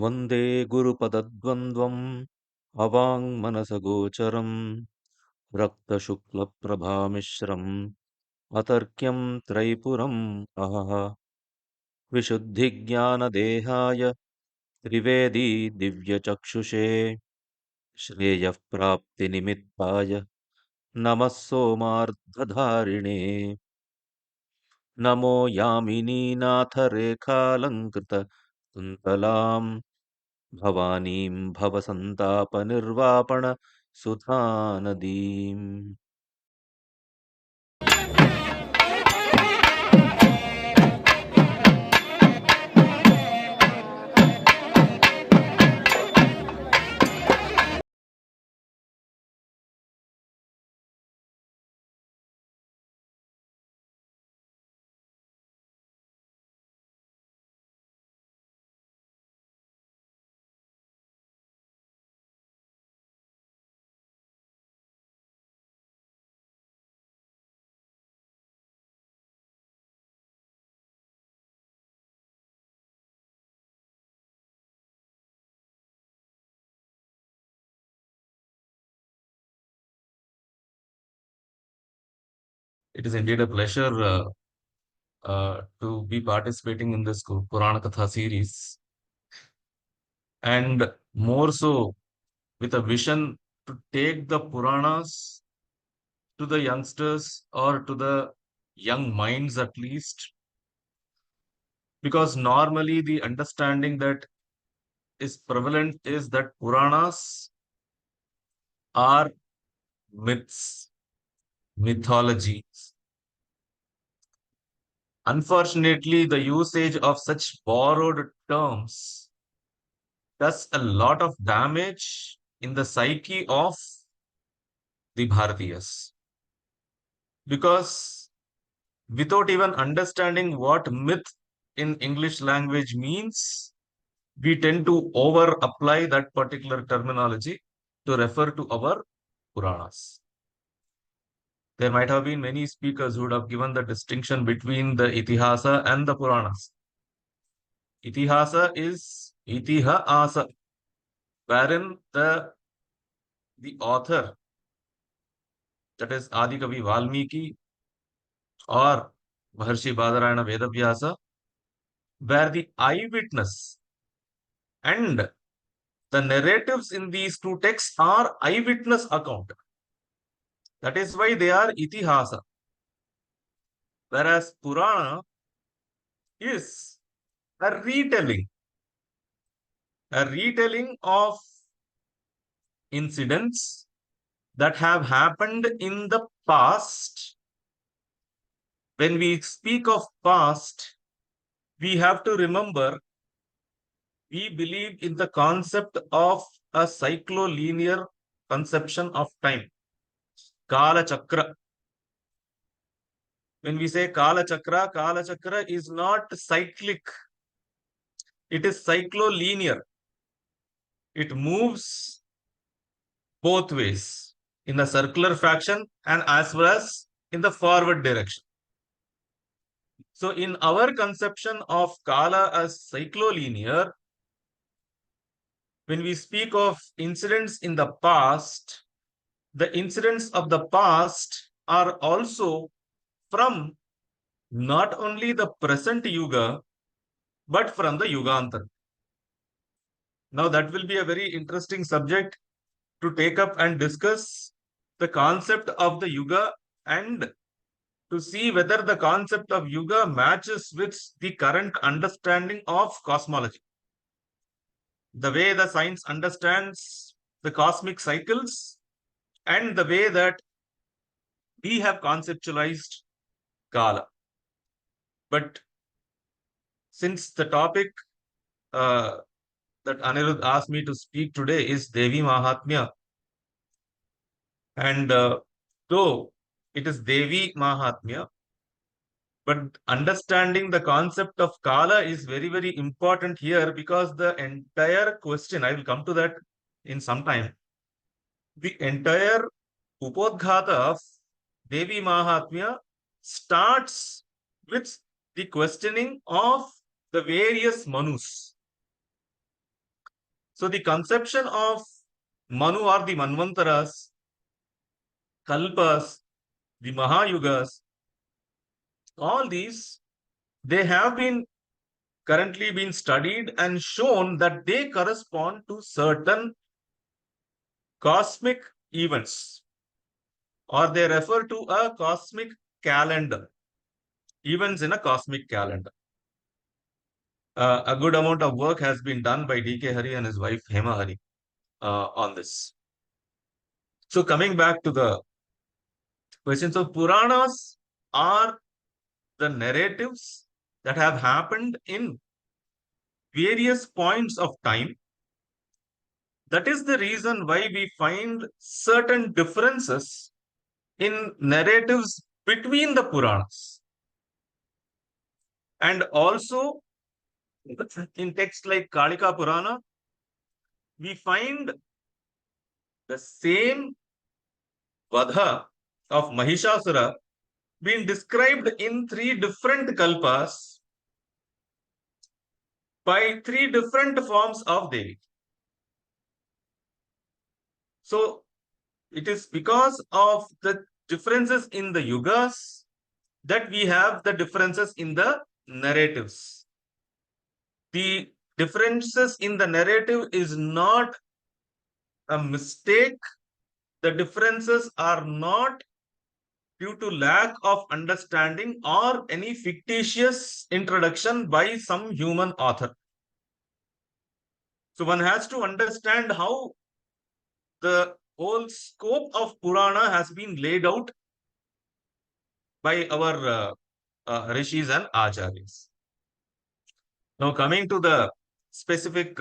वन्दे गुरुपदद्वन्द्वम् अवाङ्मनसगोचरम् रक्तशुक्लप्रभामिश्रम् अतर्क्यं त्रैपुरम् अहः विशुद्धिज्ञानदेहाय त्रिवेदी दिव्यचक्षुषे श्रेयः प्राप्तिनिमित्ताय नमः सोमार्धधारिणे नमो यामिनीनाथरेखालङ्कृत कुन्तलाम् भवानीं भवसन्तापनिर्वापण सुधानदीम्। It is indeed a pleasure to be participating in this Purana Katha series, and more so with a vision to take the Puranas to the youngsters or to the young minds at least, because normally the understanding that is prevalent is that Puranas are myths, mythologies. Unfortunately, the usage of such borrowed terms does a lot of damage in the psyche of the Bharatiyas. Because without even understanding what myth in English language means, we tend to over apply that particular terminology to refer to our Puranas. There might have been many speakers who would have given the distinction between the Itihasa and the Puranas. Itihasa is Itihasa, wherein the author, that is Adi Kavi Valmiki or Maharshi Badarayana Vedavyasa, were the eyewitness, and the narratives in these two texts are eyewitness account. That is why they are Itihasa. Whereas Purana is a retelling of incidents that have happened in the past. When we speak of past, we have to remember we believe in the concept of a cyclo-linear conception of time, Kala Chakra. When we say Kala Chakra is not cyclic, it is cyclo-linear. It moves both ways, in the circular fashion and as well as in the forward direction. So in our conception of Kala as cyclo-linear, when we speak of incidents in the past, the incidents of the past are also from not only the present Yuga, but from the Yugantar. Now that will be a very interesting subject to take up and discuss the concept of the Yuga, and to see whether the concept of Yuga matches with the current understanding of cosmology. The way the science understands the cosmic cycles and the way that we have conceptualized Kala. But since the topic that Anirudh asked me to speak today is Devi Mahatmya, and though it is Devi Mahatmya, but understanding the concept of Kala is very, very important here, because the entire question, I will come to that in some time, the entire Upodghata of Devi Mahatmya starts with the questioning of the various Manus. So the conception of Manu or the Manvantaras, Kalpas, the Mahayugas, all these, they have been currently been studied and shown that they correspond to certain cosmic events, or they refer to a cosmic calendar, events in a cosmic calendar. A good amount of work has been done by D.K. Hari and his wife Hema Hari on this. So coming back to the questions of Puranas are the narratives that have happened in various points of time. That is the reason why we find certain differences in narratives between the Puranas. And also in texts like Kalika Purana, we find the same Vadha of Mahishasura being described in 3 different kalpas by 3 different forms of Devi. So it is because of the differences in the yugas that we have the differences in the narratives. The differences in the narrative is not a mistake. The differences are not due to lack of understanding or any fictitious introduction by some human author. So one has to understand how the whole scope of Purana has been laid out by our rishis and acharyas. Now coming to the specific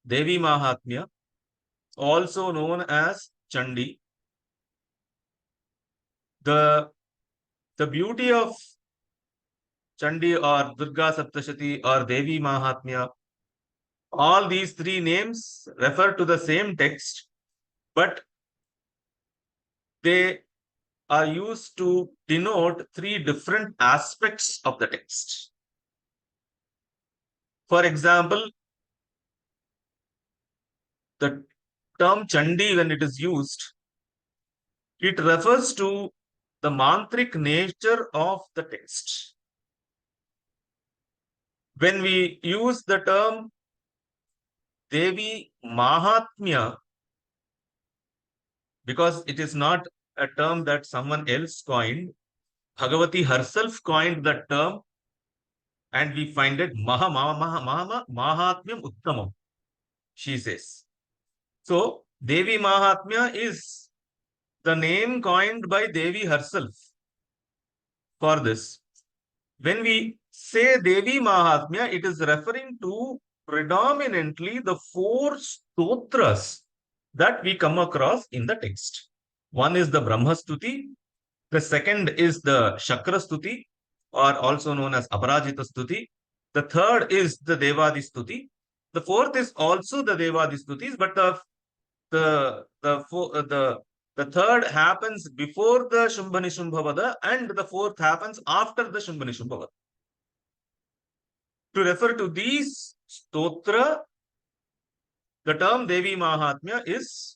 Devi Mahatmya, also known as Chandi. The beauty of Chandi or Durga Saptashati or Devi Mahatmya, all these 3 names refer to the same text, but they are used to denote 3 different aspects of the text. For example, the term Chandi, when it is used, it refers to the mantric nature of the text. When we use the term Devi Mahatmya, because it is not a term that someone else coined, Bhagavati herself coined that term, and we find it Mahatmyam Uttamam, she says. So, Devi Mahatmya is the name coined by Devi herself for this. When we say Devi Mahatmya, it is referring to predominantly the 4 stotras that we come across in the text. One is the Brahma Stuti, the second is the Chakra Stuti, or also known as Aparajita Stuti. The third is the Devadi Stuti. The fourth is also the Devadi Stutis, but the third happens before the Shumbhani Shumbhavada and the fourth happens after the Shumbhani Shumbhavada. To refer to these stotra, the term Devi Mahatmya is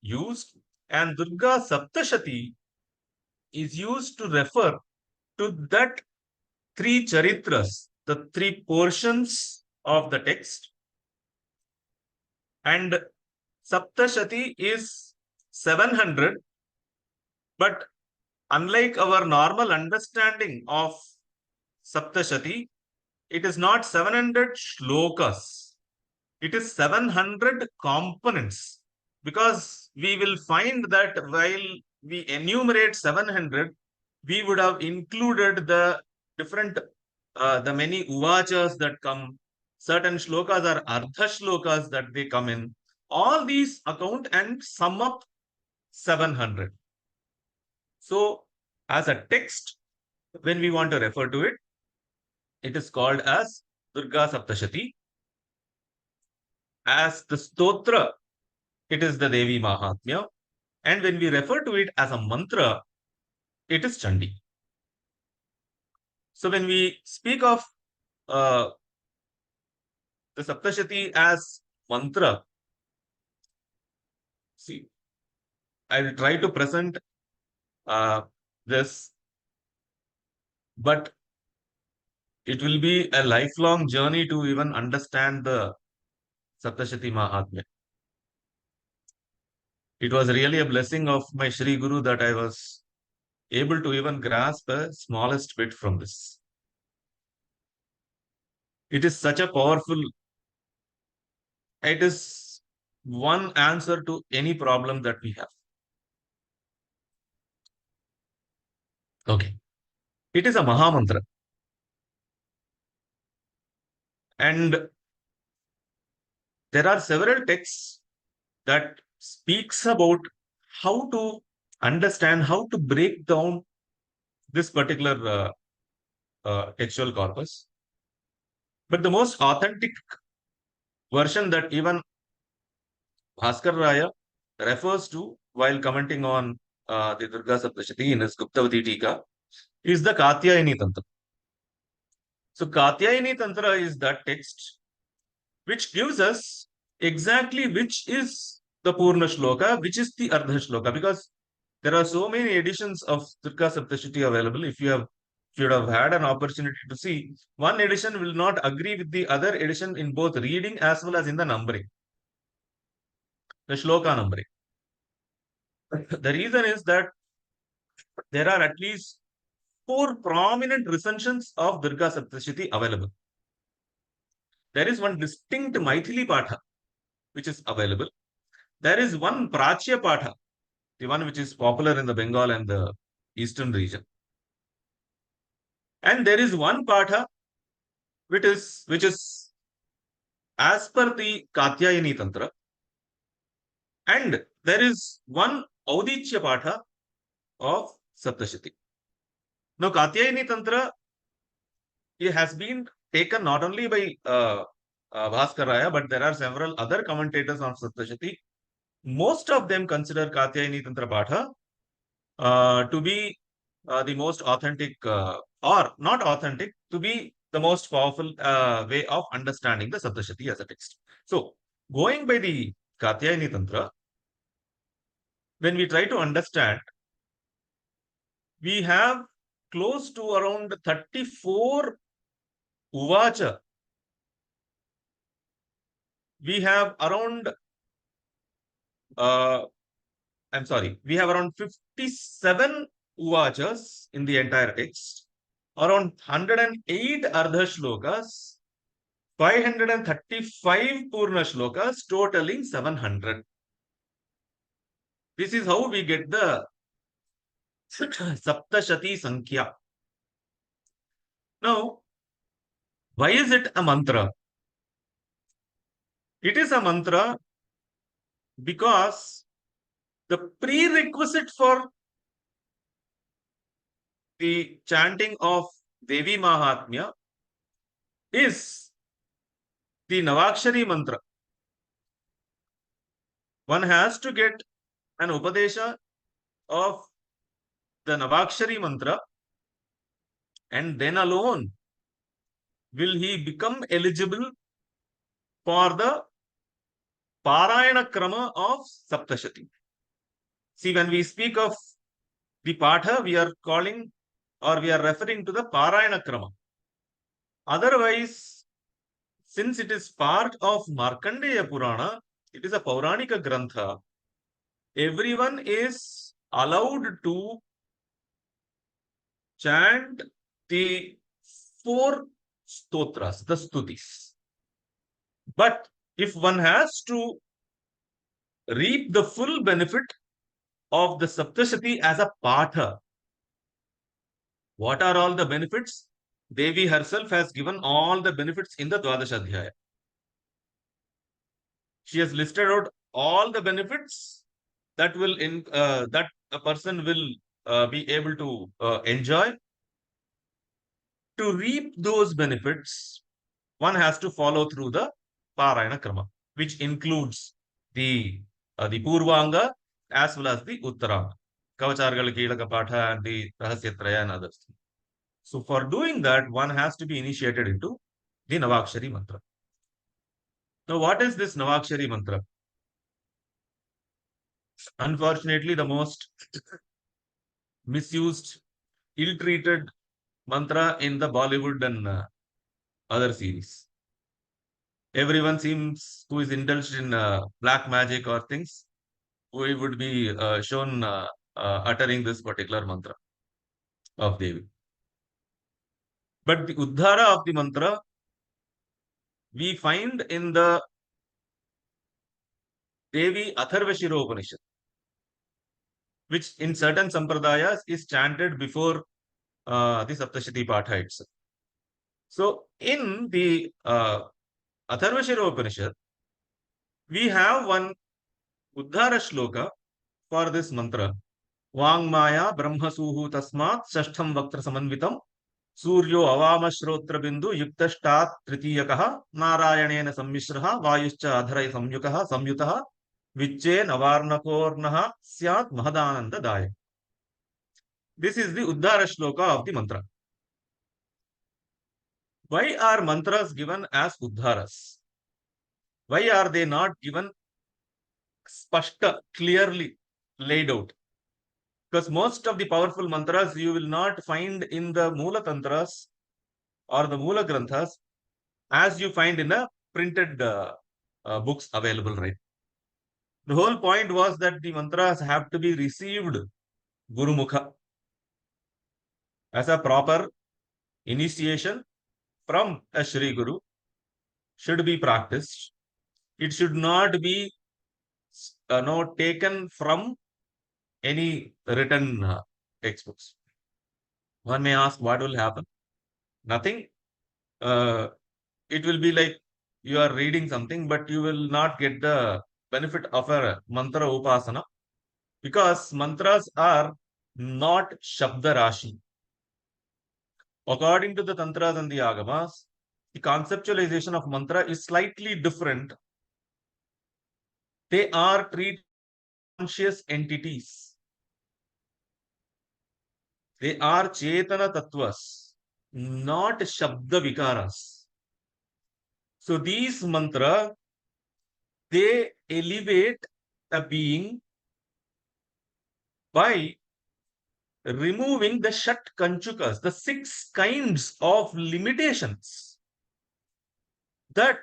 used, and Durga Saptashati is used to refer to that 3 charitras, the 3 portions of the text. And Saptashati is 700, but unlike our normal understanding of Saptashati, it is not 700 shlokas. It is 700 components, because we will find that while we enumerate 700, we would have included the different, the many uvachas that come. Certain shlokas are ardha shlokas that they come in. All these account and sum up 700. So, as a text, when we want to refer to it, it is called as Durga Saptashati. As the stotra, it is the Devi Mahatmya. And when we refer to it as a mantra, it is Chandi. So when we speak of the Saptashati as mantra. See, I will try to present this, but it will be a lifelong journey to even understand the Saptashati Mahatmya. It was really a blessing of my Shri Guru that I was able to even grasp the smallest bit from this. It is such a powerful, it is one answer to any problem that we have. Okay. It is a Mahamantra. And there are several texts that speaks about how to understand, how to break down this particular textual corpus. But the most authentic version that even Bhaskar Raya refers to while commenting on the Durga Saptashati in his Guptavati Tika is the Katyayani Tantra. So Katyayani Tantra is that text which gives us exactly which is the Purna Shloka, which is the Ardha Shloka, because there are so many editions of Durga Saptashati available. If you would have had an opportunity to see, one edition will not agree with the other edition in both reading as well as in the numbering, the Shloka numbering. The reason is that there are at least four prominent recensions of Durga Saptashati available. There is one distinct Maithili Patha, which is available. There is one Prachya Patha, the one which is popular in the Bengal and the eastern region. And there is one Patha which is as per the Katyayani Tantra. And there is one Auditya Patha of Saptashati. Now, Katyayani Tantra, it has been taken not only by Bhaskar Raya, but there are several other commentators on Saptashati. Most of them consider Katyayani Tantra Patha to be the most authentic, or not authentic, to be the most powerful way of understanding the Saptashati as a text. So, going by the Katyayani Tantra, when we try to understand, we have close to around 34 Uvacha. We have around, we have around 57 Uvachas in the entire text, around 108 Ardha Shlokas, 535 Purna Shlokas, totaling 700. This is how we get the Saptashati Sankhya. Now, why is it a mantra? It is a mantra because the prerequisite for the chanting of Devi Mahatmya is the Navakshari mantra. One has to get an Upadesha of the Navakshari mantra, and then alone will he become eligible for the Parayana Krama of Saptashati. See, when we speak of the Patha, we are calling or we are referring to the Parayana Krama. Otherwise, since it is part of Markandeya Purana, it is a Pauranika Grantha, everyone is allowed to chant the 4 stotras, the stutis. But if one has to reap the full benefit of the Saptashati as a Patha, what are all the benefits? Devi herself has given all the benefits in the Dwadasha. She has listed out all the benefits that will that a person will be able to enjoy. To reap those benefits, one has to follow through the Parayana Krama, which includes the Purvanga as well as the Uttaranga, Kavachargal, Kilaka Patha, and the Rahasyatraya and others. So for doing that, one has to be initiated into the Navakshari mantra. Now, what is this Navakshari mantra? Unfortunately, the most misused, ill-treated mantra in the Bollywood and other series. Everyone seems who is indulged in black magic or things, who would be shown uttering this particular mantra of Devi. But the Uddhara of the mantra we find in the Devi Atharvashira Upanishad, which in certain sampradayas is chanted before the Saptashati Patha itself. So, in the Atharvashira Upanishad, we have one Uddhara shloka for this mantra. Vangmaya Brahmasuhu Tasmat Shashtham Vaktra Samanvitam Suryo Avama Shrotra Bindu Yuktashtat Tritiyakaha Narayanena Sammishraha Vayuscha Adharai Samyukaha Samyutaha Viche Navarnakornaha Syat Mahadananda Daya. This is the Uddhara shloka of the mantra. Why are mantras given as Uddharas? Why are they not given spashta, clearly laid out? Because most of the powerful mantras you will not find in the Mula Tantras or the Mula Granthas as you find in the printed books available, right? The whole point was that the mantras have to be received Guru Mukha as a proper initiation from a Shri Guru should be practiced. It should not be taken from any written textbooks. One may ask, what will happen? Nothing. It will be like you are reading something, but you will not get the benefit of a mantra upasana because mantras are not Shabda Rashi. According to the Tantras and the Agamas, the conceptualization of mantra is slightly different. They are treated conscious entities. They are Chetana Tattvas, not Shabda Vikaras. So these mantra, they elevate a being by removing the Shat Kanchukas, the 6 kinds of limitations that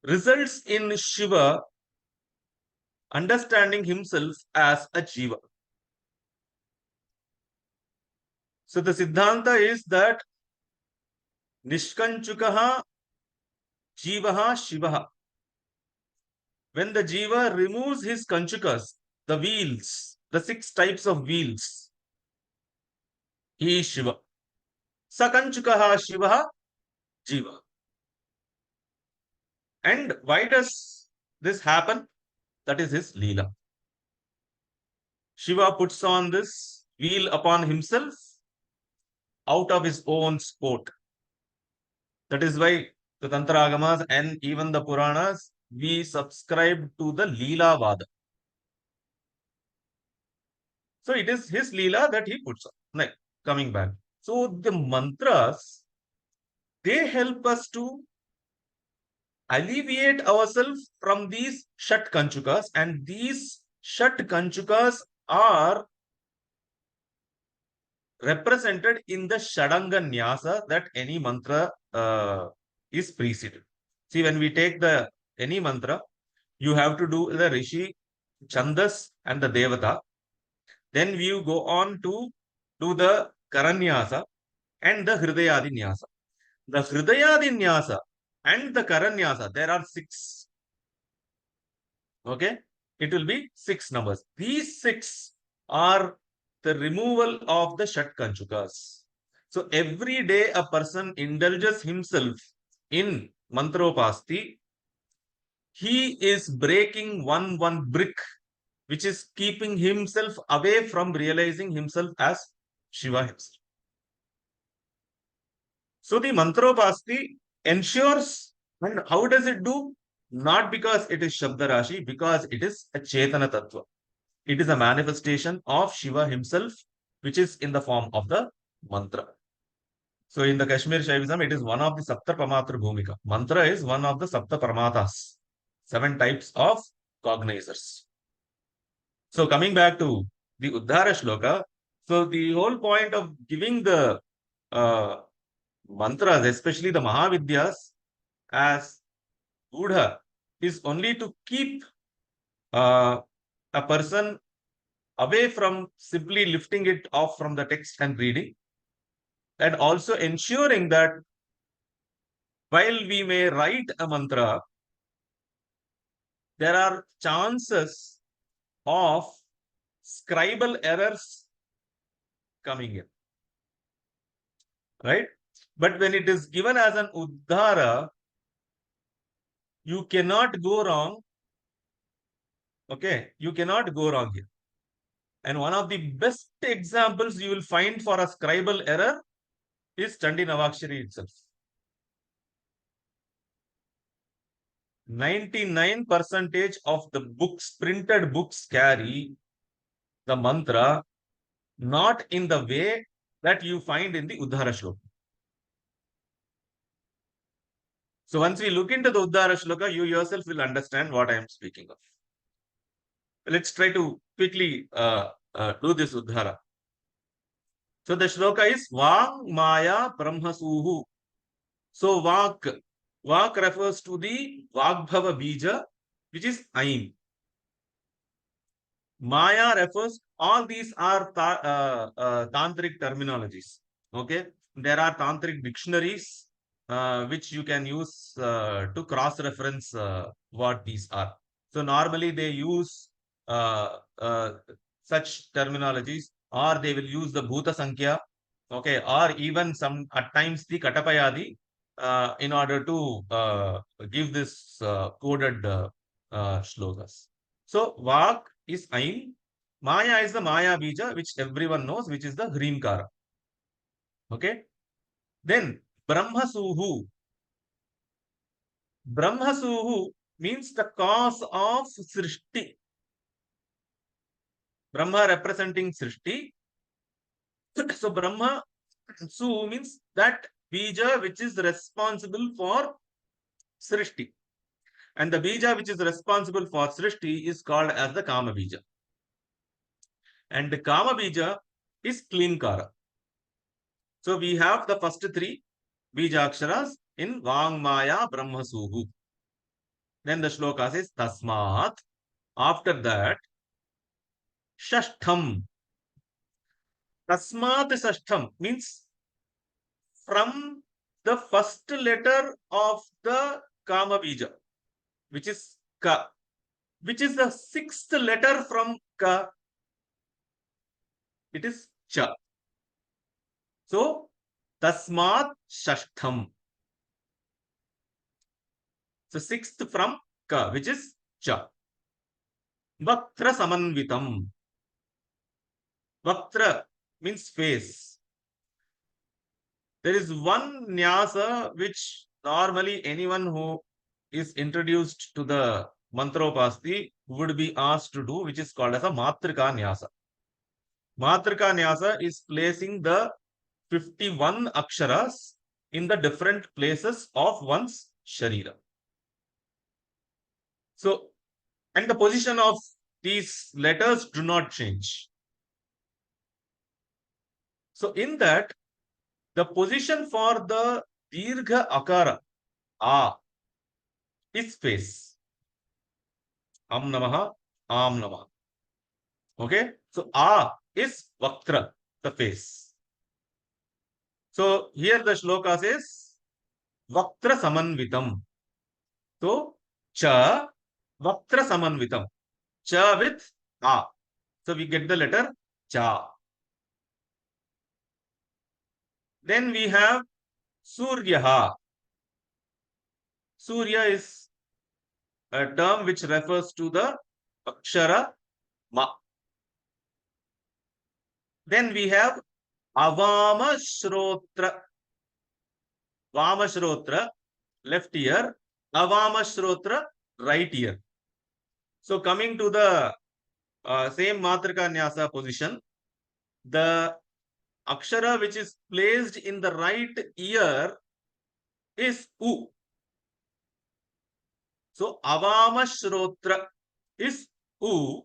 results in Shiva understanding himself as a Jiva. So the Siddhanta is that Nishkanchukaha Jivaha Shivaha. When the Jiva removes his Kanchukas, the wheels, the 6 types of wheels, he is Shiva. Sakanchukaha Shivaha Jiva. And why does this happen? That is his Leela. Shiva puts on this wheel upon himself out of his own sport. That is why the Tantra Agamas and even the Puranas, we subscribe to the Leela Vada. So it is his Leela that he puts on. Like, coming back. So the mantras, they help us to alleviate ourselves from these Shat Kanchukas, and these Shat Kanchukas are represented in the Shadanga Nyasa that any mantra is preceded. See, when we take any mantra, you have to do the Rishi, Chandas and the Devata. Then you go on to do the Karanyasa and the Hridayadi Nyasa. The Hridayadi Nyasa and the Karanyasa, there are 6. Okay? It will be 6 numbers. These 6 are the removal of the Shat Kanchukas. So every day a person indulges himself in Mantropasti, he is breaking one brick, which is keeping himself away from realizing himself as Shiva himself. So the Mantropasti ensures, and how does it do? Not because it is Shabda Rashi, because it is a Chetana Tattva. It is a manifestation of Shiva himself, which is in the form of the mantra. So in the Kashmir Shaivism, it is one of the Sapta Pramatra Bhumika. Mantra is one of the Sapta Paramatas. 7 types of cognizers. So coming back to the Uddhara Shloka, so the whole point of giving the uh, mantras, especially the Mahavidyas, as Buddha, is only to keep a person away from simply lifting it off from the text and reading, and also ensuring that while we may write a mantra, there are chances of scribal errors coming in, right? But when it is given as an Uddhara, you cannot go wrong. Okay, you cannot go wrong here. And one of the best examples you will find for a scribal error is Chandi Navakshari itself. 99% of the books, printed books, carry the mantra not in the way that you find in the Uddhara Shloka. So once we look into the Uddhara Shloka, you yourself will understand what I am speaking of. Let's try to quickly do this Uddhara. So the shloka is Vang Maya Brahmasuhu. So Vak refers to the Vagbhava Bija, which is Aim. Maya refers, all these are tantric terminologies. Okay, there are tantric dictionaries which you can use to cross-reference what these are. So normally they use such terminologies, or they will use the Bhuta Sankhya, okay, or even some at times the Katapayadi in order to give this coded shlokas. So Vak is Aim, Maya is the Maya Bija, which everyone knows, which is the Hrimkara. Okay. Then Brahmasuhu. Brahmasuhu means the cause of Srishti. Brahma representing Srishti. So Brahma Su means that Bija which is responsible for Srishti. And the Bija which is responsible for Srishti is called as the Kama Bija. And the Kama Bija is Klinkara. So we have the first 3 Bijaksharas in Vang Maya Brahmasuhu. Then the shloka says Tasmat. After that, Shashtham. Tasmat Shashtham means from the first letter of the Kama Bija, which is Ka, which is the 6th letter from Ka. It is Cha. So, Tasmat Shashtham. So, 6th from Ka, which is Cha. Vaktra Samanvitam. Vaktra means face. There is one nyasa which normally anyone who is introduced to the mantropasti would be asked to do, which is called as a Matrika nyasa. Matrika nyasa is placing the 51 aksharas in the different places of one's sharira. So, and the position of these letters do not change. So, in that, the position for the Dirgha Akara, A, is face. Am Namaha, Am Namaha. Okay, so A is Vaktra, the face. So here the shloka says Vaktra Samanvitam. So Cha Vaktra Samanvitam. Cha with A. So we get the letter Cha. Then we have Suryaha. Surya is a term which refers to the Akshara Ma. Then we have Avama Shrotra. Vama Shrotra, left ear. Avama Shrotra, right ear. So coming to the same Matrika Nyasa position, the akshara which is placed in the right ear is U. So avama shrotra is U.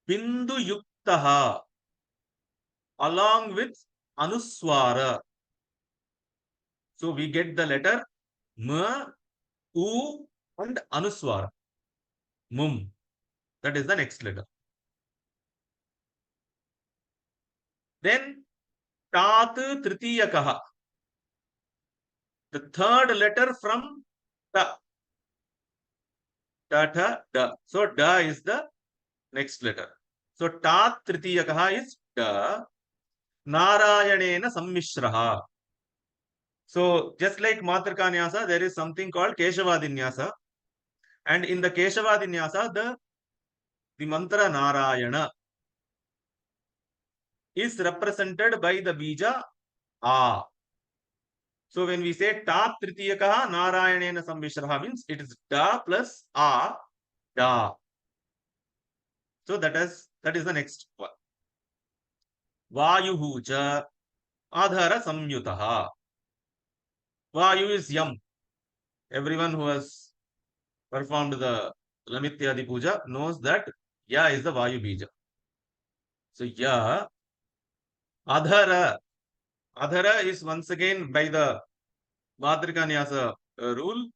Bindu yuktaha along with anuswara. So we get the letter M, U and anuswara. Mum. That is the next letter. Then tat tritiyakaha. The third letter from ta. Ta, ta, da. So da is the next letter. So tat tritiyakaha is da. Narayanena sammishraha. So just like Matrikanyasa, there is something called Keshavadinyasa. And in the Keshavadinyasa, the mantra Narayana is represented by the bija A. So when we say Tat Tritiyakaha Narayanena Sammishraha means it is Da plus A, Da. So that is the next one. Vayuhu cha Adhara Samyutaha. Vayu is Yam. Everyone who has performed the Lamityadi Puja knows that Ya is the Vayu Bija. So Ya, Adhara. Adhara is once again by the Matrikanyasa rule.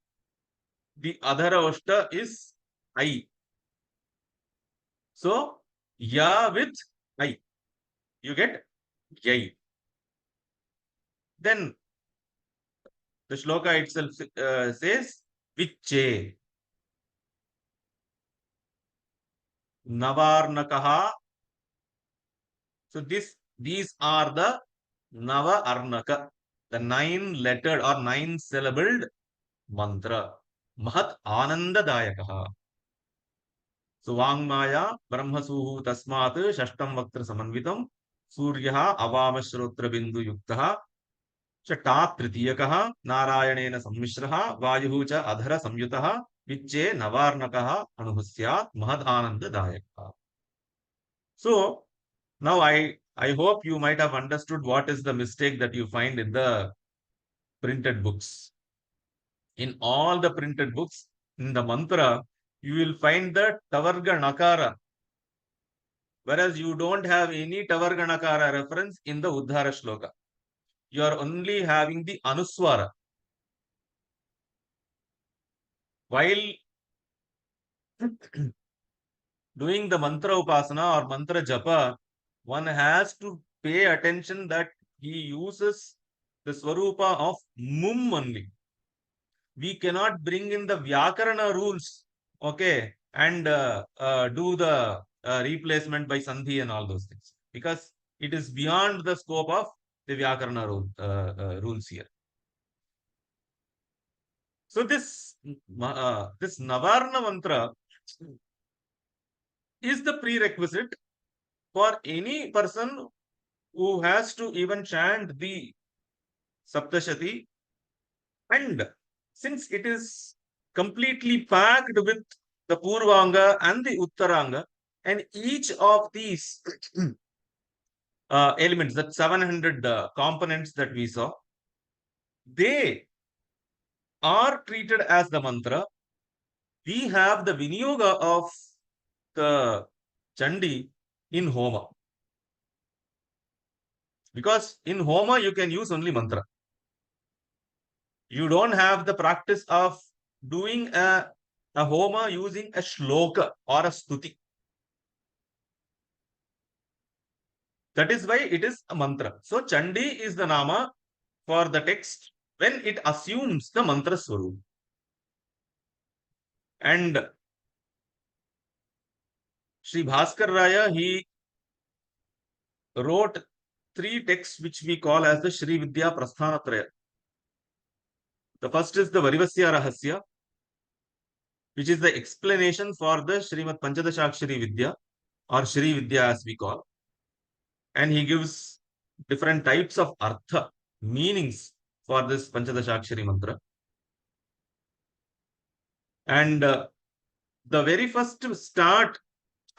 The Adhara Oshta is I. So Ya with I. You get Yai. Then the shloka itself says Viche. Navarnakaha. So these are the Nava Arnaka, the 9-lettered or 9-syllabled mantra. Mahat Ananda Dayakaha. So Vangmaya Brahmasuhu Tasmat Shashtam Vaktra Samanvitam Suryaha Avama Shrotra Bindu Yuktaha Tat Tritiyakaha Narayanena Sammishraha Vayuhu cha Adhara Samyutaha Viche Navarnakaha Anuhusyat Mahad Ananda Dayakaha. So now I hope you might have understood what is the mistake that you find in the printed books. In all the printed books, in the mantra, you will find the Tavarga Nakara, whereas you don't have any Tavarga Nakara reference in the Uddhara Shloka. You are only having the Anuswara. While doing the mantra upasana or mantra japa, one has to pay attention that he uses the Swarupa of Mum only. We cannot bring in the Vyakarana rules, okay, and do the replacement by Sandhi and all those things, because it is beyond the scope of the Vyakarana rules here. So this Navarna mantra is the prerequisite for any person who has to even chant the Saptashati. And since it is completely packed with the Purvanga and the Uttaranga, and each of these elements, that 700 components that we saw, they are treated as the mantra. We have the Vinyoga of the Chandi in Homa. Because in Homa, you can use only mantra. You don't have the practice of doing a Homa using a shloka or a stuti. That is why it is a mantra. So Chandi is the nama for the text when it assumes the mantra swarup. And Sri Bhaskar Raya, he wrote 3 texts which we call as the Sri Vidya Prasthanatraya. The first is the Varivasya Rahasya, which is the explanation for the Srimad Panchadashakshari Vidya or Sri Vidya as we call. And he gives different types of artha, meanings for this Panchadashakshari mantra. And the very first start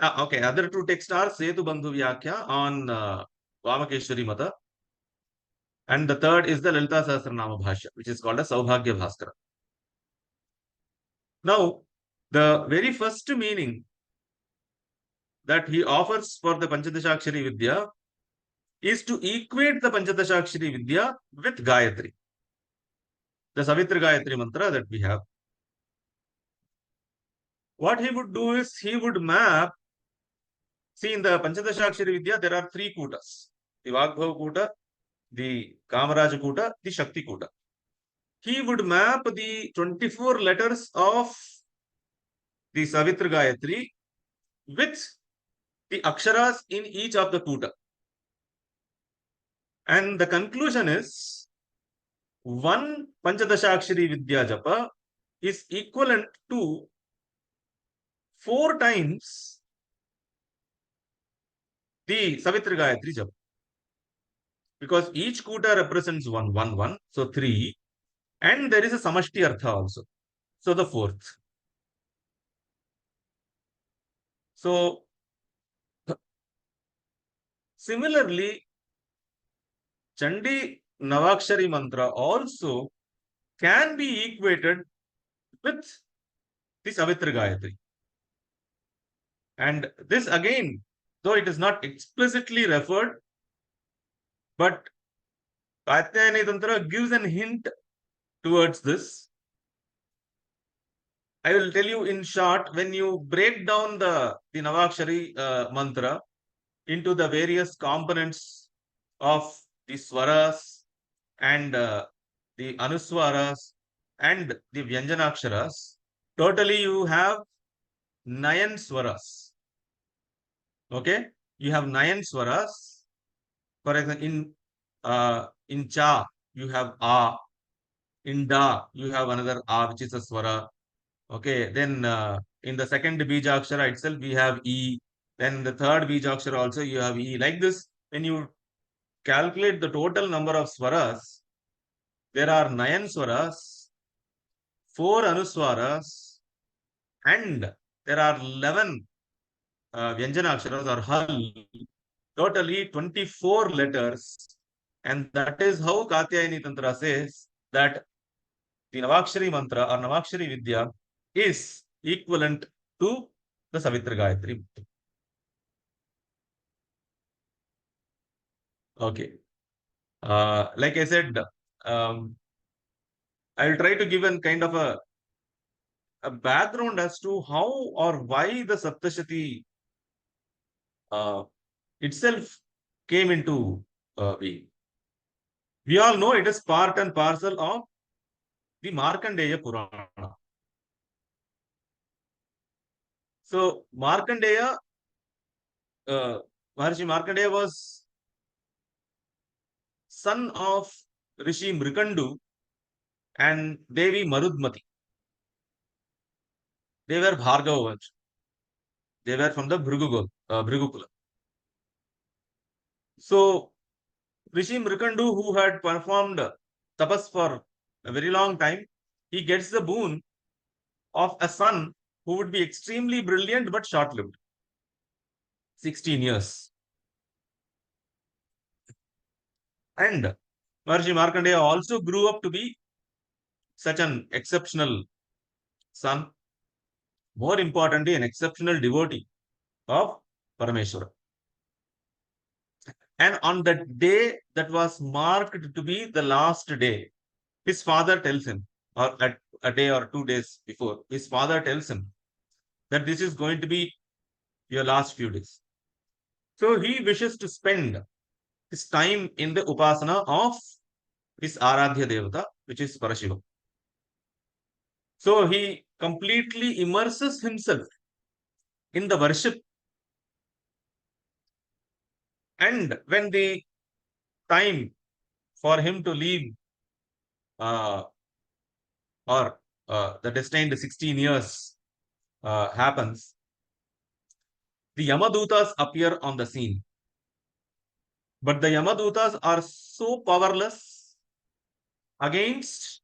Okay, other two texts are Setu Bandhu Vyakya on Vamakeshwari Mata, and the third is the Lalita Sahasranama Bhashya, which is called as Saubhagya Bhaskara. Now, the very first meaning that he offers for the Panchadashakshari Vidya is to equate the Panchadashakshari Vidya with Gayatri, the Savitri Gayatri mantra that we have. What he would do is he would map, see in the Panchadashakshari Vidya, there are three kutas, the Vagbhav Kuta, the Kamaraja Kuta, the Shakti Kuta. He would map the 24 letters of the Savitri Gayatri with the Aksharas in each of the Kuta. And the conclusion is, one Panchadashakshari Vidya Japa is equivalent to 4 times the Savitri Gayatri Japa. Because each Kuta represents 1, 1, 1. So 3. And there is a Samashti Artha also. So the 4th. So similarly, Chandi Navakshari mantra also can be equated with the Savitri Gayatri. And this again, though it is not explicitly referred, but Katyayani Tantra gives an hint towards this. I will tell you in short, when you break down the Navakshari mantra into the various components of the swaras and the anuswaras and the vyanjanaksharas, totally you have 9 swaras. Okay, you have 9 swaras. For example, in cha you have a, in da you have another a, which is a swara. Okay, then in the second bijakshara itself we have e. Then the third bijakshara also you have e. Like this, when you calculate the total number of swaras, there are 9 swaras, 4 anuswaras, and there are 11 vyanjanaksharas or hal, totally 24 letters. And that is how Katyayani Tantra says that the Navakshari mantra or Navakshari Vidya is equivalent to the Savitri Gayatri. Okay. Like I said, I will try to give a kind of a background as to how or why the Saptashati itself came into being. We all know it is part and parcel of the Markandeya Purana. So, Markandeya, Maharshi Markandeya was son of Rishi Mrikandu and Devi Marudmati. They were Bhargava. They were from the Bhrigukula. So, Rishi Mrikandu, who had performed tapas for a very long time, he gets the boon of a son who would be extremely brilliant but short-lived. 16 years. And Maharshi Markandeya also grew up to be such an exceptional son, more importantly, an exceptional devotee of Parameshwara. And on that day that was marked to be the last day, his father tells him, or a day or 2 days before, his father tells him that this is going to be your last few days. So he wishes to spend his time in the Upasana of his Aradhya Devata, which is Parashiva. So he completely immerses himself in the worship. And when the time for him to leave uh, or the destined 16 years happens, the Yamadutas appear on the scene. But the Yamadutas are so powerless against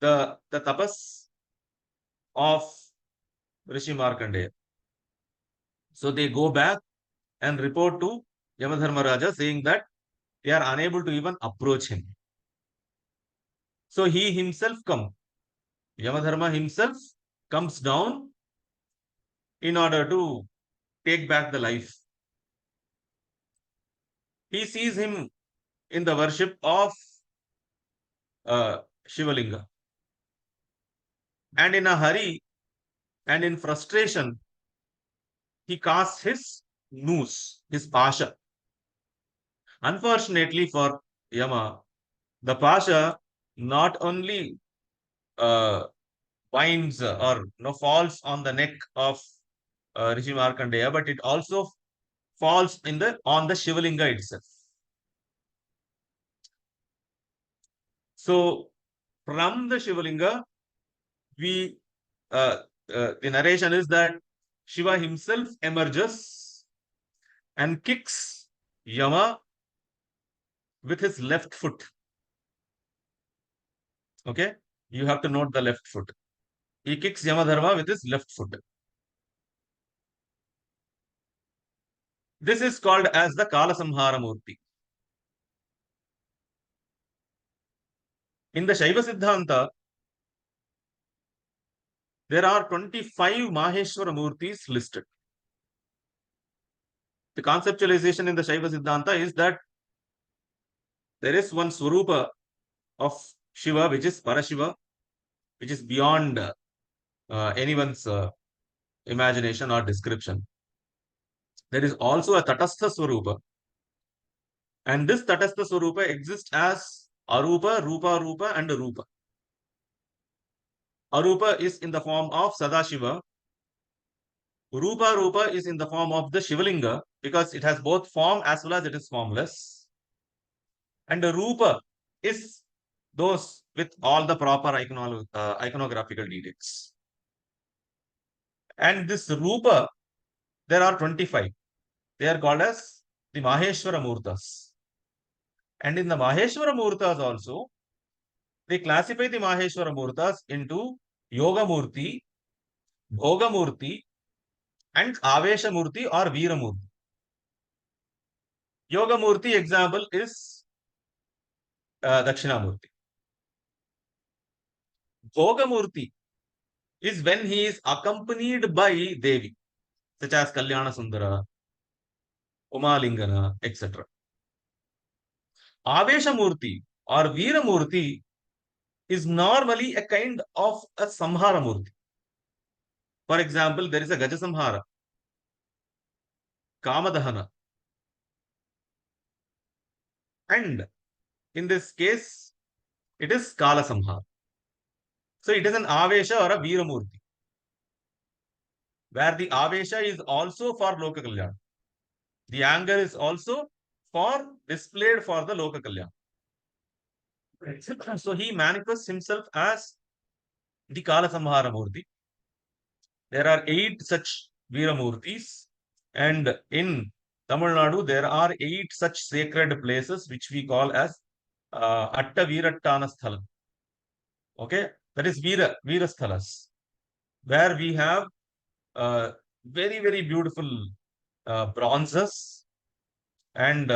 the tapas of Rishi Markandeya. So they go back and report to Yamadharmaraja saying that they are unable to even approach him. So he himself comes. Yamadharma himself comes down in order to take back the life. He sees him in the worship of Shivalinga. And in a hurry and in frustration, he casts his noose, his pasha. Unfortunately for Yama, the pasha not only uh, binds or falls on the neck of Rishi Markandeya, but it also falls on the Shivalinga itself. So from the Shivalinga, we the narration is that Shiva himself emerges and kicks Yama with his left foot. Okay, you have to note the left foot. He kicks Yamadharma with his left foot. This is called as the Kala Samhara Murti. In the Shaiva Siddhanta, there are 25 Maheshwara Murtis listed. The conceptualization in the Shaiva Siddhanta is that there is one Swarupa of Shiva, which is Parashiva, which is beyond anyone's imagination or description. There is also a Tatastha Swarupa, and this Tatastha Swarupa exists as Arupa, Rupa, Rupa, and Rupa. Arupa is in the form of Sadashiva. Rupa is in the form of the Shivalinga because it has both form as well as it is formless. And the Rupa is those with all the proper iconographical details. And this Rupa, there are 25. They are called as the Maheshwara Murtas. And in the Maheshwara Murtas also, they classify the Maheshwara Murtas into Yoga Murti, Bhoga Murti, and Avesha Murti or Veera Murti. Yoga Murti example is Dakshinamurti. Bhoga Murti is when he is accompanied by Devi, such as Kalyana Sundara, Umalingana, etc. Avesha Murti or Veera Murti is normally a kind of a Samhara Murti. For example, there is a Gaja Samhara, Kamadahana. And in this case, it is Kala Samhara. So it is an Avesha or a Veera Murti, where the Avesha is also for Loka Kalyana. The anger is also displayed for the Loka Kalyana. So he manifests himself as the Kala Samhara Murti. There are 8 such Veera Murtis, and in Tamil Nadu there are 8 such sacred places which we call as Atta Veerattana Sthalam. Okay, that is Veera Sthalas, where we have very, very beautiful bronzes, and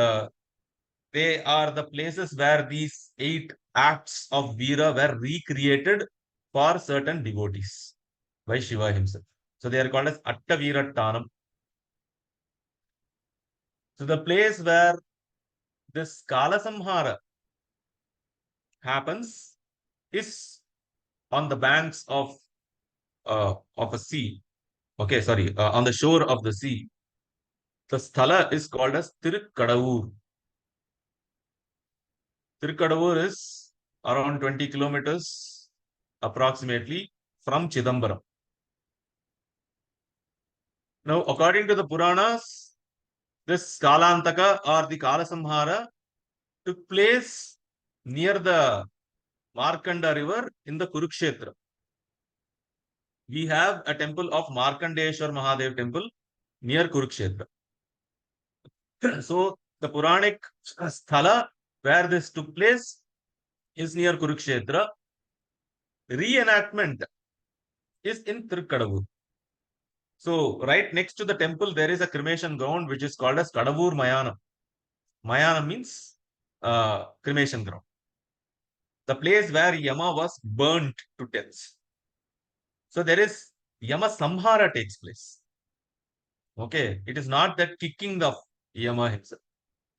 they are the places where these 8 acts of Veera were recreated for certain devotees by Shiva himself. So they are called as Atta Veerattanam. So the place where this Kala Samhara happens is on the banks of a sea. Okay, sorry, on the shore of the sea. The sthala is called as Tirukkadavur. Tirukkadavur is around 20 kilometers approximately from Chidambaram. Now, according to the Puranas, this Kalantaka or the Kala Samhara took place near the Markanda river in the Kurukshetra. We have a temple of Markandeshwar Mahadev temple near Kurukshetra. So the Puranic sthala where this took place is near Kurukshetra. Reenactment is in Tirukkadavur. So right next to the temple, there is a cremation ground which is called as Kadavur Mayanam. Mayanam means cremation ground. The place where Yama was burnt to death. So there is Yama Samhara takes place. Okay, it is not that kicking of Yama himself.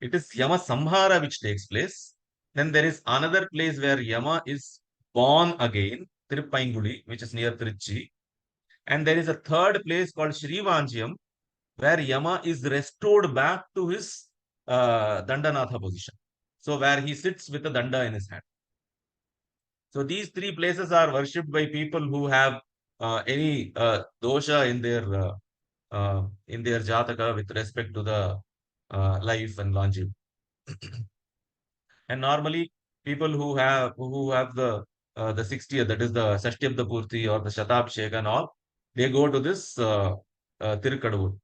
It is Yama Samhara which takes place. Then there is another place where Yama is born again, Tiruppainguli, which is near Trichy. And there is a third place called Srivanjiyam, where Yama is restored back to his Dandanatha position. So where he sits with a danda in his hand. So these three places are worshipped by people who have any dosha in their jataka with respect to the life and longevity. And normally, people who have the 60th, that is the Sashthyabda Purti or the Shatabhishek and all, they go to this Tirukadavur.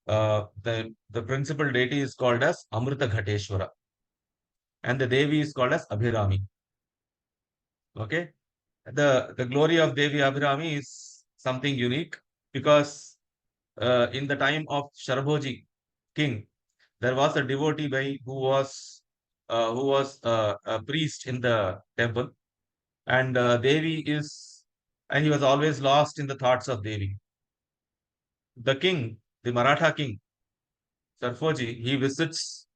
The principal deity is called as Amrita Ghateshwara, and the Devi is called as Abhirami. Okay, the glory of Devi Abhirami is something unique because in the time of Sharbhoji king, there was a devotee by who was a priest in the temple, and and he was always lost in the thoughts of Devi. The king, the Maratha king, Sarfoji, he visits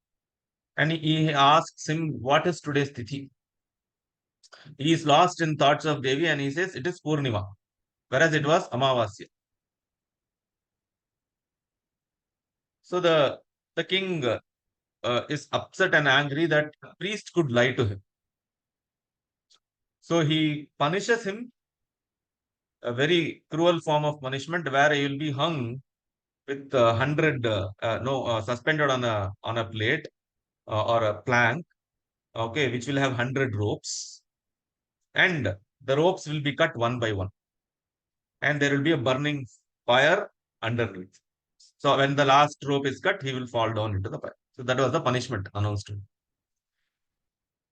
and he asks him, "What is today's tithi?" He is lost in thoughts of Devi and he says, "It is Purnima," whereas it was Amavasya. So the king is upset and angry that the priest could lie to him. So he punishes him a very cruel form of punishment where he will be hung with 100 no suspended on a plate or a plank, okay, which will have 100 ropes, and the ropes will be cut one by one, and there will be a burning fire underneath. So when the last rope is cut, he will fall down into the fire. So that was the punishment announced to him.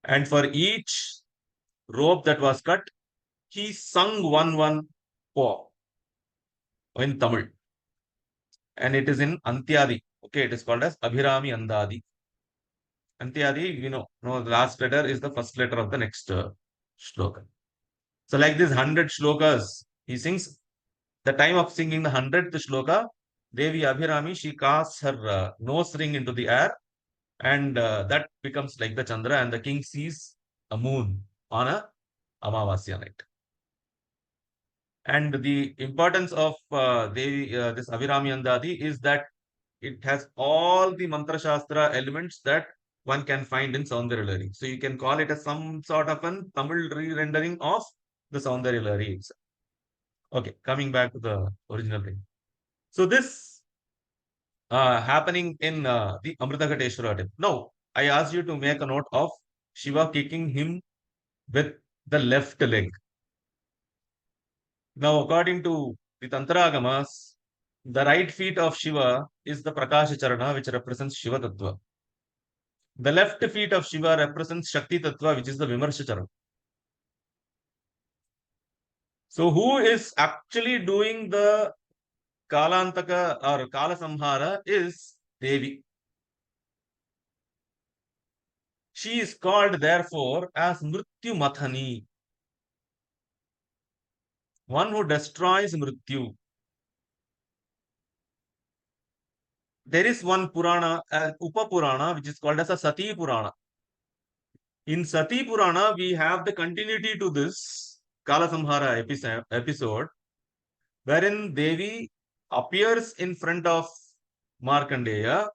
And for each rope that was cut, he sung one poem in Tamil, and it is in Antyadi. Okay, it is called as Abhirami Andadi. Antyadi, the last letter is the first letter of the next shloka. So, like this 100 shlokas, he sings. The time of singing the 100th shloka, Devi Abhirami, she casts her nose ring into the air, and that becomes like the Chandra, and the king sees a moon on a Amavasya night. And the importance of this Abhirami Andadi is that it has all the Mantra Shastra elements that one can find in Saundaryalari. So you can call it as some sort of an Tamil re-rendering of the Saundaryalari itself. Okay, coming back to the original thing. So this happening in the Amritagateshwara temple. Now, I asked you to make a note of Shiva kicking him with the left leg. Now, according to the Tantra Agamas, the right feet of Shiva is the Prakasha Charana, which represents Shiva Tattva. The left feet of Shiva represents Shakti Tattva, which is the Vimarsha Charana. So, who is actually doing the Kalantaka or Kala Samhara is Devi. She is called, therefore, as Mrityu Mathani, one who destroys Mrityu. There is one Purana, Upa Purana, which is called as a Sati Purana. In Sati Purana, we have the continuity to this Kala Samhara episode, wherein Devi appears in front of Markandeya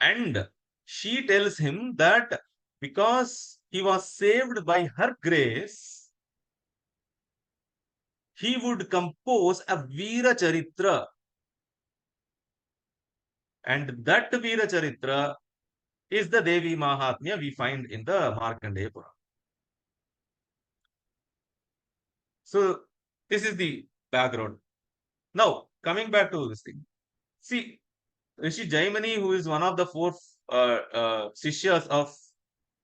and she tells him that because he was saved by her grace, he would compose a Veera Charitra. And that Veera Charitra is the Devi Mahatmya we find in the Markandeya Purana. So, this is the background. Now, coming back to this thing. See, Rishi Jaimani, who is one of the four Sishyas of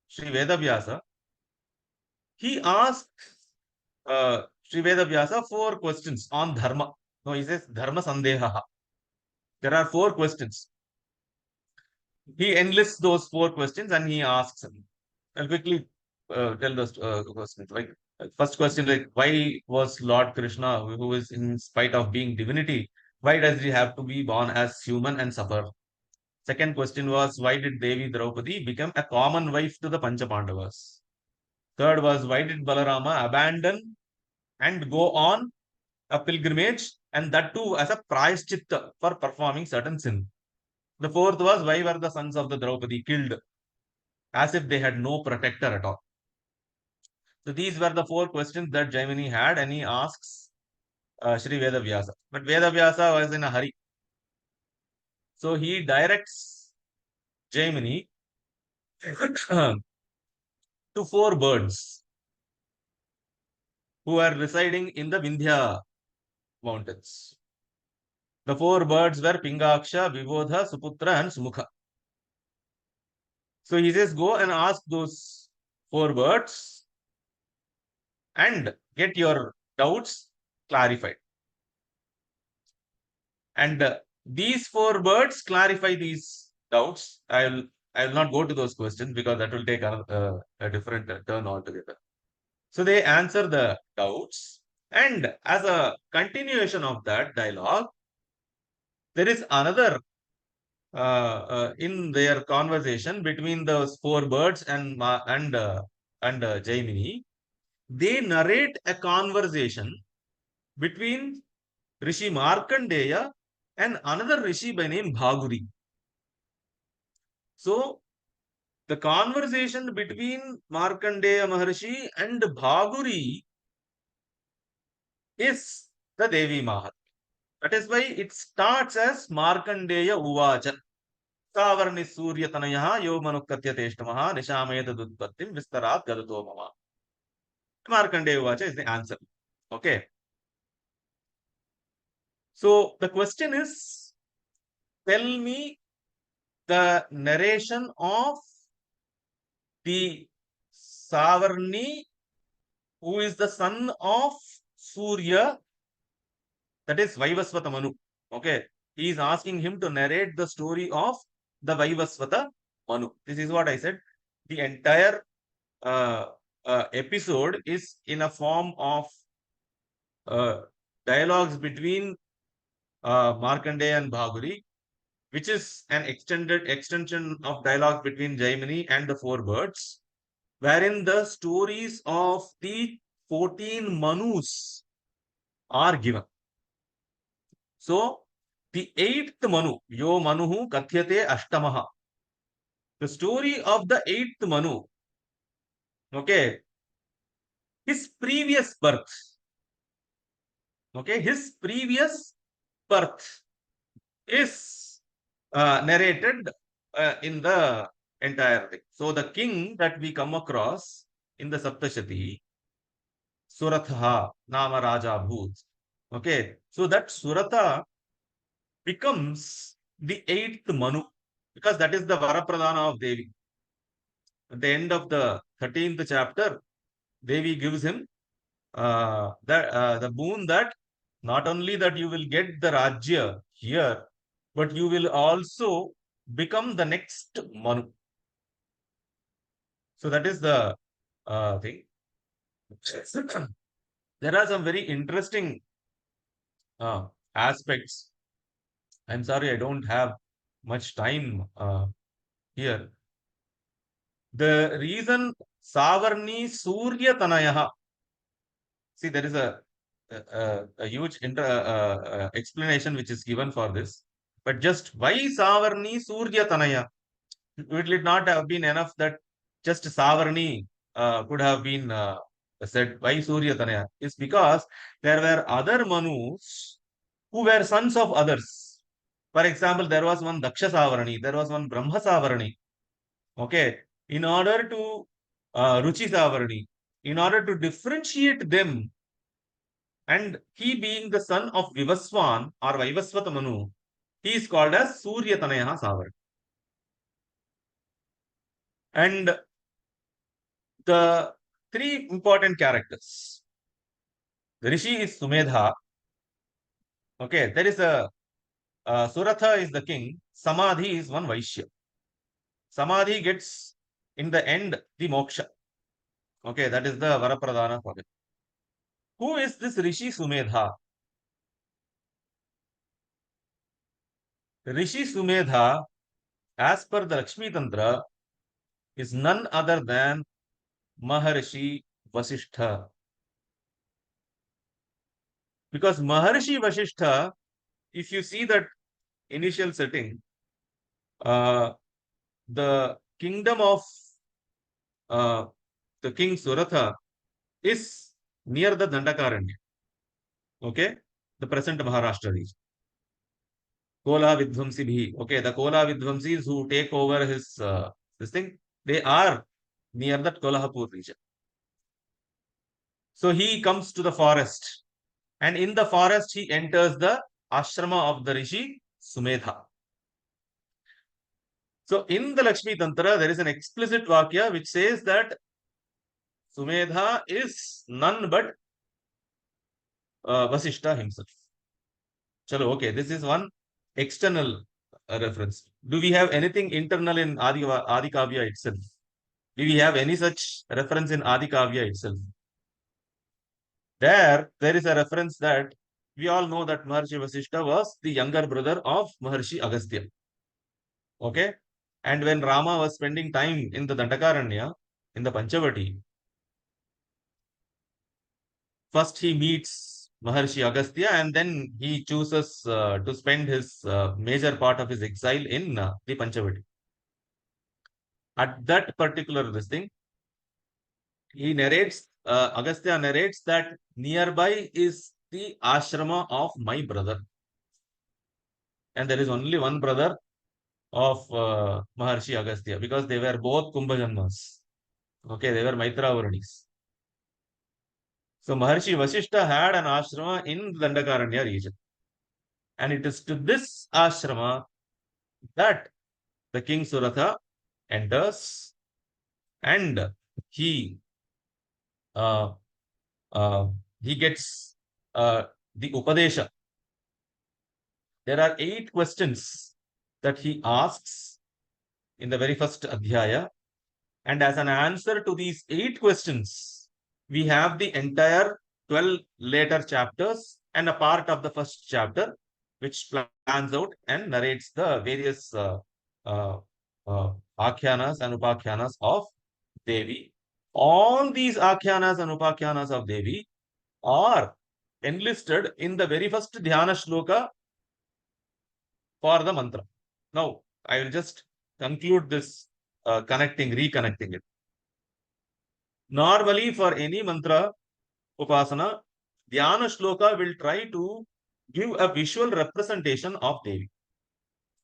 Sri Vedavyasa, he asked Sri Vedavyasa four questions on Dharma. No, he says Dharma Sandeha. There are four questions. He enlists those four questions and he asks him. I'll quickly tell those questions. Like first question, like why was Lord Krishna, who is in spite of being divinity, why does he have to be born as human and suffer? Second question was why did Devi Draupadi become a common wife to the Pancha Pandavas? Third was why did Balarama abandon and go on a pilgrimage and that too as a prayaschitta for performing certain sin? The fourth was why were the sons of the Draupadi killed as if they had no protector at all? So these were the four questions that Jaimini had, and he asks Sri Vedavyasa. But Vedavyasa was in a hurry. So he directs Jaimini to four birds who are residing in the Vindhya mountains. The four birds were Pingaksha, Vibodha, Suputra, and Sumukha. So he says, go and ask those four birds and get your doubts clarified. And these four birds clarify these doubts. I will not go to those questions because that will take a different turn altogether. So they answer the doubts, and as a continuation of that dialogue, there is another in their conversation between those four birds and Jaimini. They narrate a conversation between Rishi Markandeya and another Rishi by name Bhaguri. So the conversation between Markandeya Maharshi and Bhaguri is the Devi Mahatmya. That is why it starts as Markandeya Uvacha. Savarni Surya Tanayaha Yo Manukatya Teshtamaha Nishamayata Dutpattim Vistarat Gadato Mama. Markandeya Uvacha is the answer. Okay. So the question is, tell me the narration of the Savarni, who is the son of Surya, that is Vaivasvata Manu. Okay. He is asking him to narrate the story of the Vaivasvata Manu. This is what I said. The entire episode is in a form of uh, dialogues between Markandeya and Bhaguri, which is an extension of dialogue between Jaimini and the four birds, wherein the stories of the 14 Manus are given. So, the eighth Manu, Yo Manuhu Kathyate Ashtamaha. The story of the eighth Manu, okay, his previous birth, okay, his previous birth is narrated in the entire thing. So, the king that we come across in the Saptashati, Suratha, Nama Raja Bhut, okay, so that Surata becomes the eighth Manu because that is the Varapradana of Devi. At the end of the 13th chapter, Devi gives him the boon that not only that you will get the Rajya here, but you will also become the next Manu. So that is the thing. There are some very interesting aspects. I'm sorry, I don't have much time here. The reason Savarni Surya Tanayaha. See, there is a huge explanation which is given for this. But just why Savarni Surya Tanaya? It would not have been enough that just Savarni could have been said. Why Surya Tanaya? Is because there were other Manus who were sons of others. For example, there was one Daksha Savarani, there was one Brahma Savarani. Okay. In order to Ruchi Savarani, in order to differentiate them, and he being the son of Vivaswan or Vaivasvata Manu, he is called as Surya Tanayaha Savarani. And the three important characters. The Rishi is Sumedha. Okay, there is a Suratha is the king, Samadhi is one Vaishya. Samadhi gets in the end the moksha. Okay, that is the Varapradana for it. Who is this Rishi Sumedha? Rishi Sumedha, as per the Lakshmi Tantra, is none other than Maharshi Vasishtha. Because Maharshi Vasishtha, if you see that initial setting, uh, the kingdom of uh, the king Suratha is near the Dandakaranya. Okay, the present Maharashtra region. Kola Vidvamsi Bhi. Okay, the Kola Vidvamsis who take over his this thing, they are near that Kolhapur region. So he comes to the forest, and in the forest he enters the ashrama of the Rishi Sumedha. So in the Lakshmi Tantra, there is an explicit Vakya which says that Sumedha is none but Vasishta himself. Chalo, okay, this is one external reference. Do we have anything internal in Adi Kavya itself? Do we have any such reference in Adi Kavya itself? There is a reference that we all know that Maharshi Vasishta was the younger brother of Maharshi Agastya. Okay? And when Rama was spending time in the Dandakaranya, in the Panchavati, first he meets Maharshi Agastya and then he chooses to spend his major part of his exile in the Panchavati. At that particular this thing, he narrates, Agastya narrates that nearby is the ashrama of my brother. And there is only one brother of Maharshi Agastya because they were both Kumbhajanmas. Okay, they were Maitravaranis. So Maharshi Vasishta had an ashrama in Dandakaranya region. And it is to this ashrama that the king Suratha enters and he uh, he gets the Upadesha. There are 8 questions that he asks in the very first Adhyaya. And as an answer to these 8 questions, we have the entire 12 later chapters and a part of the first chapter, which plans out and narrates the various uh, akhyanas and upakhyanas of Devi. All these akhyanas and upakhyanas of Devi are enlisted in the very first dhyana shloka for the mantra. Now, I will just conclude this reconnecting it. Normally, for any mantra upasana, dhyana shloka will try to give a visual representation of Devi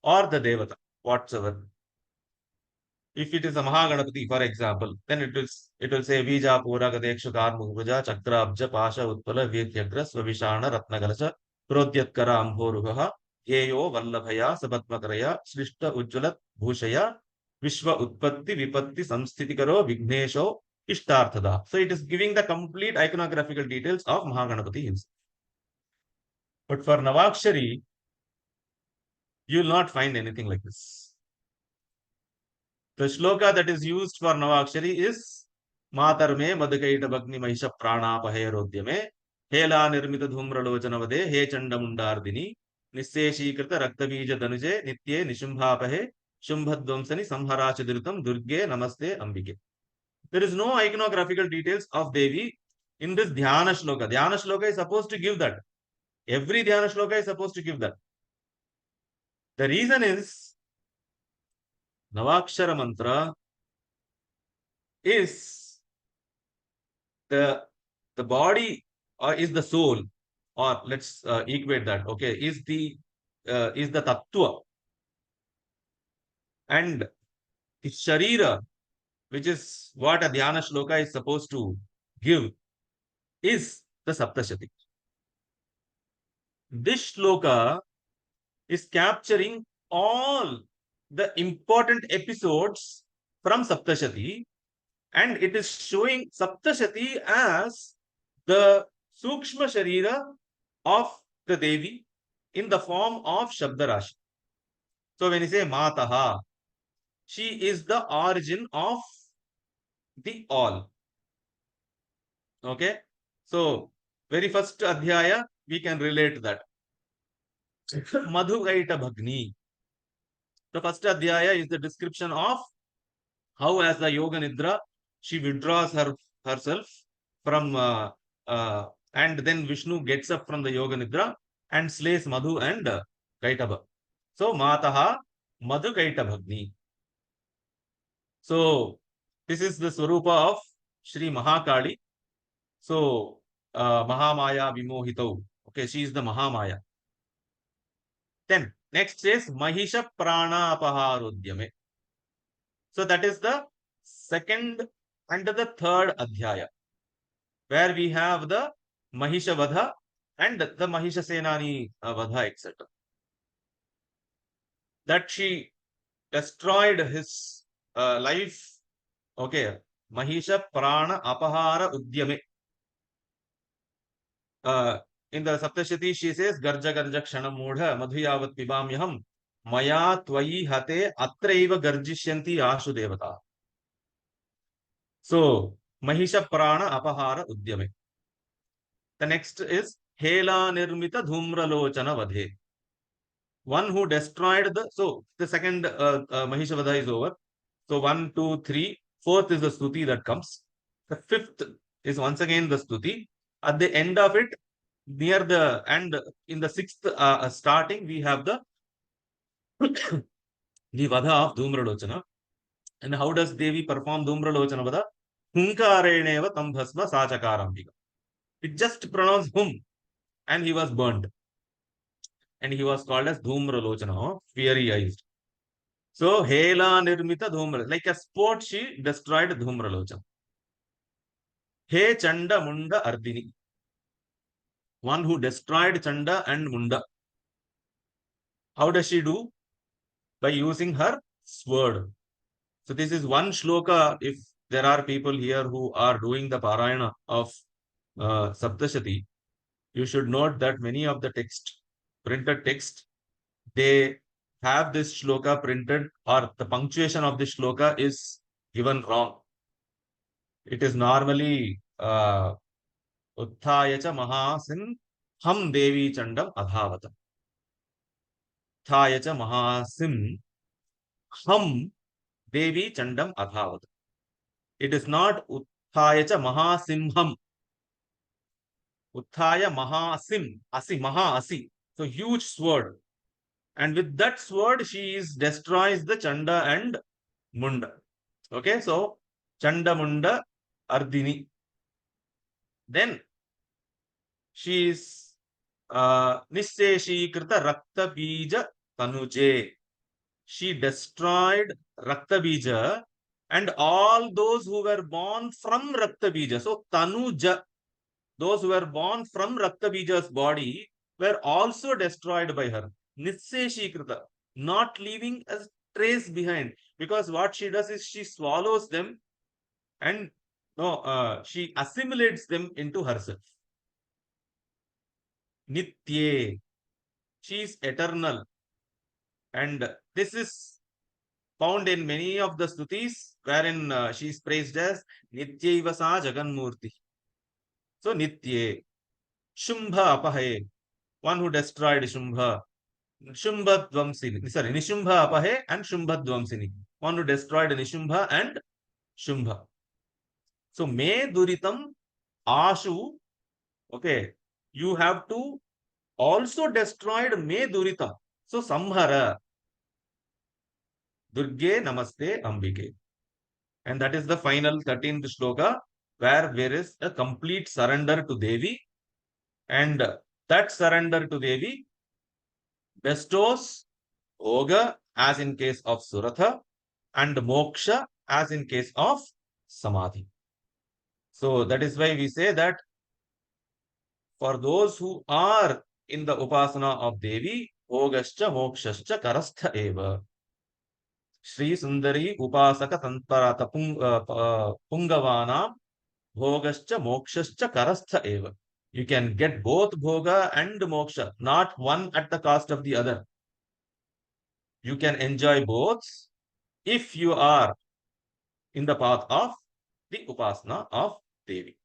or the Devata, whatsoever. If it is a Mahaganapati, for example, then it will say Vija Pura Gadeksha Karmuja Chakra Abja Pasha Utpala Vyatyagra Svavishana Ratnagalasha Prodyatkara Amhoruha Yeyo Vallabhaya Sabatmakaraya Shrishta Ujjalat Bhushaya Vishwa Utpatti Vipatti Samsthitikaro Vignesho Ishtarthada. So it is giving the complete iconographical details of Mahaganapati himself. But for Navakshari, you will not find anything like this. The shloka that is used for Navakshari is Matar me Madhakaita Bhagni Mahisha Pranapaherodhyame Hela Nirmita Dhumralojanavade He Chandamundardini Nisseshikrita Raktabija Danuje Nitye Nishumbhapahe Shumbhadvamsani Samharachadiritam Durge Namaste Ambike. There is no iconographical details of Devi in this Dhyana shloka. Dhyana shloka is supposed to give that. Every Dhyana shloka is supposed to give that. The reason is Navakshara mantra is the body or is the soul, or let's equate that. Okay, is the tattva, and the sharira, which is what a dhyana shloka is supposed to give, is the Saptashati. This shloka is capturing all the important episodes from Saptashati, and it is showing Saptashati as the Sukshma Sharira of the Devi, in the form of Shabdarashi. So when you say Mataha, she is the origin of the all. Okay. So very first adhyaya, we can relate that. Madhugaita Bhagni. The first adhyaya is the description of how, as the Yoga Nidra, she withdraws herself from, and then Vishnu gets up from the Yoga Nidra and slays Madhu and Kaitaba. So, Mataha Madhu Kaita Bhagni. So, this is the Swarupa of Shri Mahakali. So, Mahamaya Vimohito. Okay, she is the Mahamaya. Then, next is Mahisha Prana Apaharudyame. So, that is the second and the third adhyaya, where we have the Mahisha Vadha and the Mahisha Senani Vadha, etc. That she destroyed his life. Okay, Mahisha Prana Apahara Udyame. In the Saptashati, she says, Garja Garja Kshanam Mudha Madhuyavat Pibamyaham Maya Twayi Hate Atraiva Garjishyanti Ashu Devata. So, Mahisha Prana Apahara Udyame. The next is Hela Nirmita Dhumralochana Vadhe. One who destroyed the, so the second Mahisha Vadha is over. So 1, 2, 3, fourth is the Stuti that comes. The fifth is once again the Stuti. At the end of it, near the end, in the sixth starting, we have the Vadha of Dhumralochana. And how does Devi perform Dhumralochana Vadha? Hunkareneva Tambhasma Sachakarambika. It just pronounced hum, and he was burned. And he was called as Dhumralochana, fiery eyes. So, Hela Nirmita Dhumra, like a sport, she destroyed Dhumralochana. He Chanda Munda Ardini. One who destroyed Chanda and Munda. How does she do? By using her sword. So this is one shloka. If there are people here who are doing the Parayana of Saptashati, you should note that many of the printed text, they have this shloka printed, or the punctuation of this shloka is given wrong. It is normally Utthayacha Mahasin Ham Devi Chandam Adhavata. Utthayacha Mahasim Ham Devi Chandam Adhavata. It is not Utthayacha Mahasimham. Utthaya Mahasim. Asi, Maha Asi. So huge sword. And with that sword, she destroys the Chanda and Munda. Okay, so Chanda Munda Ardini. Then she is Nisseshikrita Rakta Bija Tanuje. She destroyed Rakta Bija and all those who were born from Rakta Bija. So Tanuja, those who were born from Rakta Bija's body, were also destroyed by her. Nisseshikrita, not leaving a trace behind. Because what she does is she swallows them and she assimilates them into herself. Nitye, she is eternal. And this is found in many of the stutis, wherein she is praised as Nityaiva Sa Jaganmurti. So Nitye. Shumbha Apahe, one who destroyed Shumbha. Shumbha Dvamsini. Sorry, Nishumbha Apahe and Shumbha Dvamsini. One who destroyed Nishumbha and Shumbha. So Me Duritam Ashu. Okay. You have to also destroyed Me Duritam. So Samhara. Durge Namaste Ambike. And that is the final 13th shloka, where there is a complete surrender to Devi. And that surrender to Devi bestows Yoga, as in case of Suratha, and Moksha, as in case of Samadhi. So that is why we say that for those who are in the Upasana of Devi, Yogascha Mokshascha Karastha Eva. Sri Sundari Upasaka Tantra Pungavanam Yogascha Mokshascha Karastha Eva. You can get both bhoga and moksha, not one at the cost of the other. You can enjoy both if you are in the path of the upasana of Devi.